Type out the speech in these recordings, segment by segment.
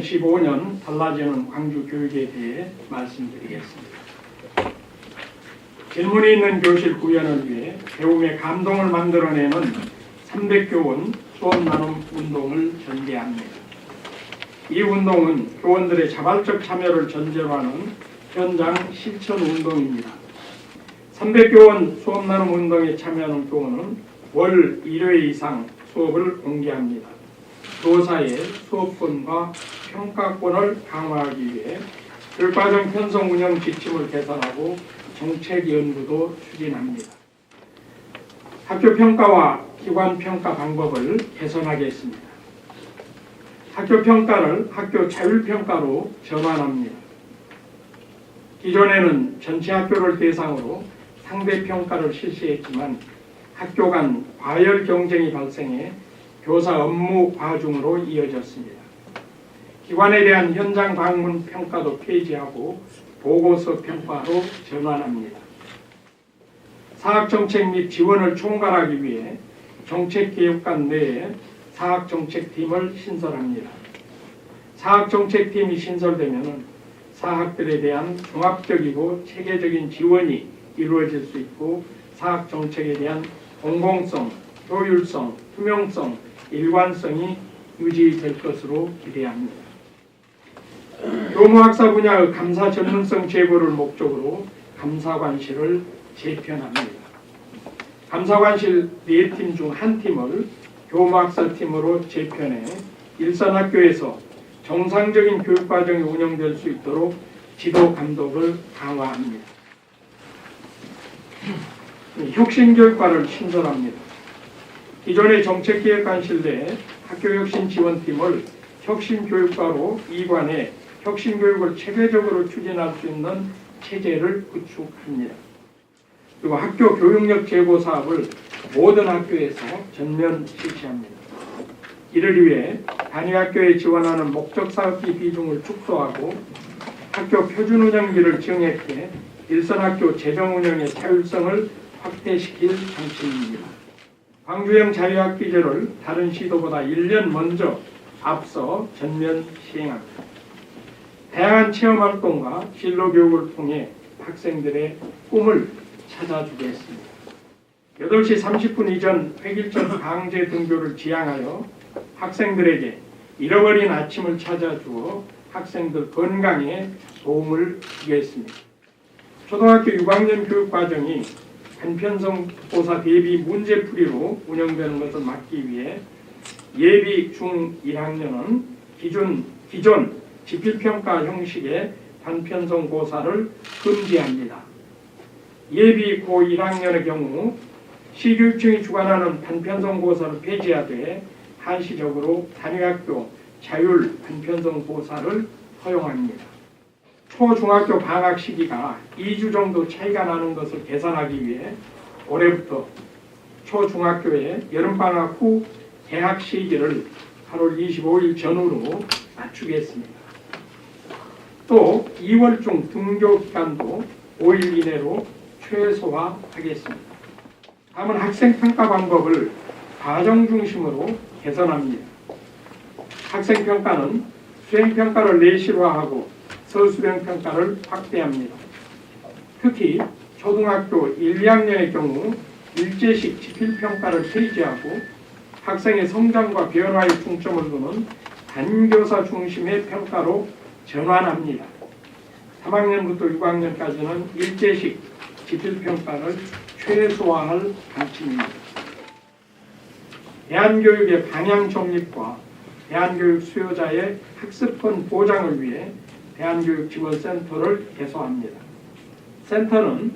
2015년 달라지는 광주 교육에 대해 말씀드리겠습니다. 질문이 있는 교실 구현을 위해 배움의 감동을 만들어내는 300교원 수업 나눔 운동을 전개합니다. 이 운동은 교원들의 자발적 참여를 전제로 하는 현장 실천 운동입니다. 300교원 수업 나눔 운동에 참여하는 교원은 월 1회 이상 수업을 공개합니다. 교사의 수업권과 평가권을 강화하기 위해 교육과정 편성 운영 지침을 개선하고 정책 연구도 추진합니다. 학교 평가와 기관 평가 방법을 개선하겠습니다. 학교 평가를 학교 자율평가로 전환합니다. 기존에는 전체 학교를 대상으로 상대 평가를 실시했지만 학교 간 과열 경쟁이 발생해 교사 업무 과중으로 이어졌습니다. 기관에 대한 현장 방문 평가도 폐지하고 보고서 평가로 전환합니다. 사학정책 및 지원을 총괄하기 위해 정책개혁관 내에 사학정책팀을 신설합니다. 사학정책팀이 신설되면 사학들에 대한 종합적이고 체계적인 지원이 이루어질 수 있고 사학정책에 대한 공공성, 효율성, 투명성, 일관성이 유지될 것으로 기대합니다. 교무학사 분야의 감사 전문성 제고를 목적으로 감사관실을 재편합니다. 감사관실 4팀 중 1팀을 교무학사팀으로 재편해 일선학교에서 정상적인 교육과정이 운영될 수 있도록 지도 감독을 강화합니다. 혁신교육과를 신설합니다. 기존의 정책기획관실 내에 학교혁신지원팀을 혁신교육과로 이관해 혁신교육을 체계적으로 추진할 수 있는 체제를 구축합니다. 그리고 학교 교육력 제고 사업을 모든 학교에서 전면 실시합니다. 이를 위해 단위학교에 지원하는 목적사업비 비중을 축소하고 학교 표준운영비를 증액해 일선학교 재정운영의 자율성을 확대시킬 방침입니다. 광주형 자유학비제를 다른 시도보다 1년 먼저 앞서 전면 시행합니다. 다양한 체험활동과 진로교육을 통해 학생들의 꿈을 찾아주겠습니다. 8시 30분 이전 획일적 강제 등교를 지향하여 학생들에게 잃어버린 아침을 찾아주어 학생들 건강에 도움을 주겠습니다. 초등학교 6학년 교육과정이 간편성 고사 대비 문제풀이로 운영되는 것을 막기 위해 예비 중1학년은 기존 지필평가 형식의 단편성 고사를 금지합니다. 예비 고1학년의 경우 시교육청이 주관하는 단편성 고사를 폐지하되 한시적으로 단위학교 자율 단편성 고사를 허용합니다. 초중학교 방학 시기가 2주 정도 차이가 나는 것을 개선하기 위해 올해부터 초중학교의 여름방학 후 개학 시기를 8월 25일 전후로 맞추겠습니다. 또 2월 중 등교 기간도 5일 이내로 최소화하겠습니다. 다음은 학생평가 방법을 과정 중심으로 개선합니다. 학생평가는 수행평가를 내실화하고 서술형평가를 확대합니다. 특히 초등학교 1, 2학년의 경우 일제식 지필평가를 폐지하고 학생의 성장과 변화에 중점을 두는 단교사 중심의 평가로 전환합니다. 3학년부터 6학년까지는 일제식 지필평가를 최소화할 방침입니다. 대한교육의 방향 정립과 대한교육 수요자의 학습권 보장을 위해 대한교육지원센터를 개소합니다. 센터는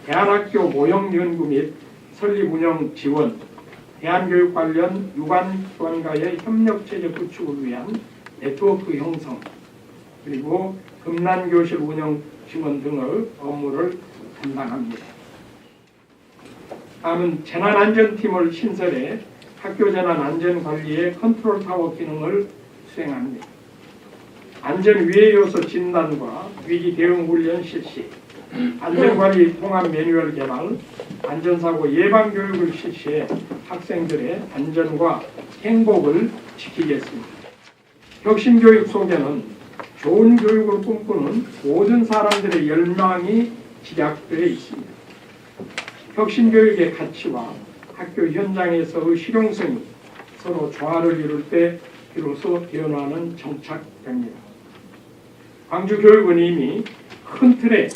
대한학교 모형연구 및 설립운영 지원, 대한교육 관련 유관기관과의 협력체제 구축을 위한 네트워크 형성, 그리고 금난교실 운영 지원 등의 업무를 담당합니다. 다음은 재난안전팀을 신설해 학교 재난 안전관리의 컨트롤타워 기능을 수행합니다. 안전위해 요소 진단과 위기 대응 훈련 실시, 안전관리 통합 매뉴얼 개발, 안전사고 예방 교육을 실시해 학생들의 안전과 행복을 지키겠습니다. 혁신교육 속에는 좋은 교육을 꿈꾸는 모든 사람들의 열망이 집약되어 있습니다. 혁신교육의 가치와 학교 현장에서의 실용성이 서로 조화를 이룰 때 비로소 변화는 정착됩니다. 광주교육은 이미 큰 틀의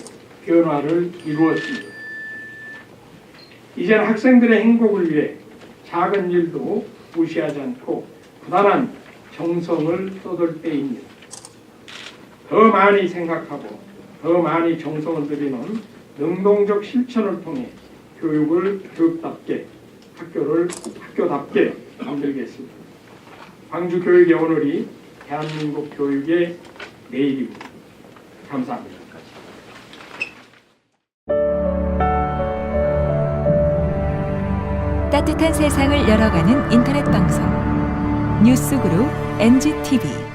변화를 이루었습니다. 이제는 학생들의 행복을 위해 작은 일도 무시하지 않고 부단한 정성을 쏟을 때입니다. 더 많이 생각하고 더 많이 정성을 들이는 능동적 실천을 통해 교육을 교육답게, 학교를 학교답게 만들겠습니다. 광주 교육의 오늘이 대한민국 교육의 내일입니다. 감사합니다. 따뜻한 세상을 열어가는 인터넷 방송 뉴스그룹 NGTV